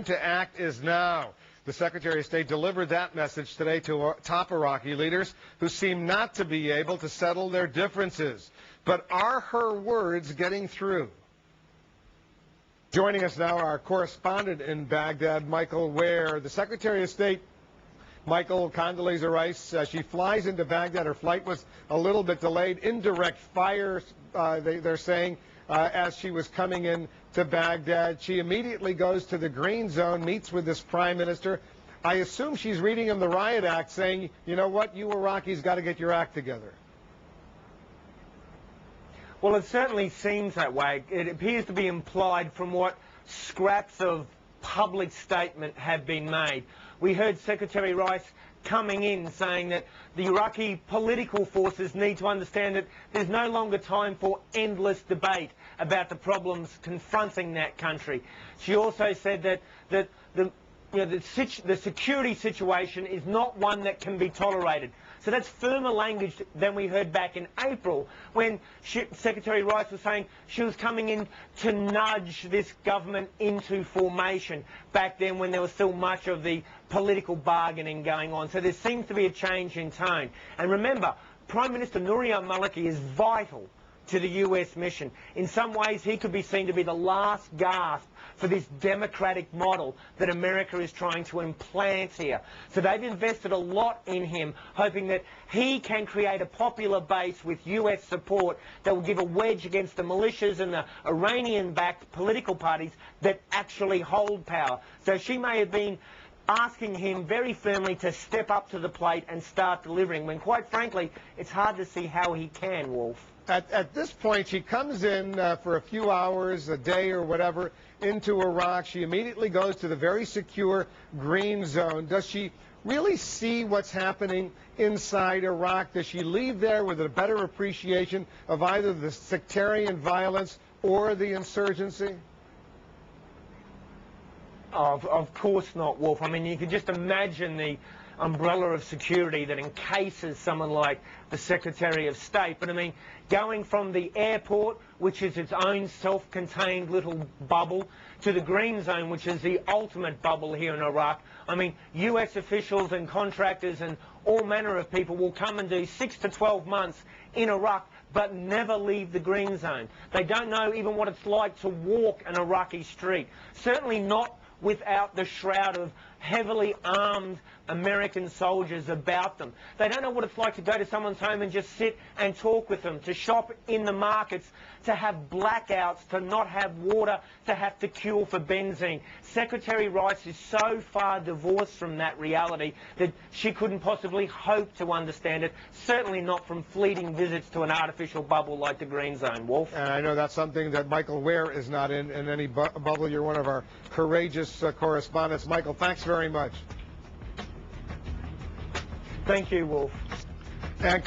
To act is now. The Secretary of State delivered that message today to top Iraqi leaders who seem not to be able to settle their differences. But are her words getting through? Joining us now, our correspondent in Baghdad, Michael Ware. The Secretary of State, Michael, Condoleezza Rice, she flies into Baghdad. Her flight was a little bit delayed. Indirect fire, they're saying, as she was coming in to Baghdad. She immediately goes to the Green Zone, meets with this prime minister. I assume she's reading him the Riot Act, saying, you know what, you Iraqis got to get your act together. Well, it certainly seems that way. It appears to be implied from what scraps of public statement have been made. We heard Secretary Rice coming in saying that the Iraqi political forces need to understand that there's no longer time for endless debate about the problems confronting that country. She also said that the security situation is not one that can be tolerated. So that's firmer language than we heard back in April when Secretary Rice was saying she was coming in to nudge this government into formation back then when there was still much of the political bargaining going on. So there seems to be a change in tone. And remember, Prime Minister Nouri al-Maliki is vital to the US mission. In some ways, he could be seen to be the last gasp for this democratic model that America is trying to implant here. So they've invested a lot in him, hoping that he can create a popular base with US support that will give a wedge against the militias and the Iranian-backed political parties that actually hold power. So she may have been asking him very firmly to step up to the plate and start delivering, when quite frankly, it's hard to see how he can, Wolf. At this point, she comes in for a few hours, a day or whatever, into Iraq. She immediately goes to the very secure Green Zone. Does she really see what's happening inside Iraq? Does she leave there with a better appreciation of either the sectarian violence or the insurgency? Of course not, Wolf. I mean, you can just imagine the umbrella of security that encases someone like the Secretary of State. But I mean, going from the airport, which is its own self-contained little bubble, to the Green Zone, which is the ultimate bubble here in Iraq, I mean, US officials and contractors and all manner of people will come and do 6 to 12 months in Iraq but never leave the Green Zone. They don't know even what it's like to walk an Iraqi street. Certainly not without the shroud of heavily armed American soldiers about them. They don't know what it's like to go to someone's home and just sit and talk with them, to shop in the markets, to have blackouts, to not have water, to have to queue for benzene. Secretary Rice is so far divorced from that reality that she couldn't possibly hope to understand it, certainly not from fleeting visits to an artificial bubble like the Green Zone, Wolf. And I know that's something that Michael Ware is not in any bubble. You're one of our courageous correspondents. Michael, thanks very much. Thank you, Wolf. And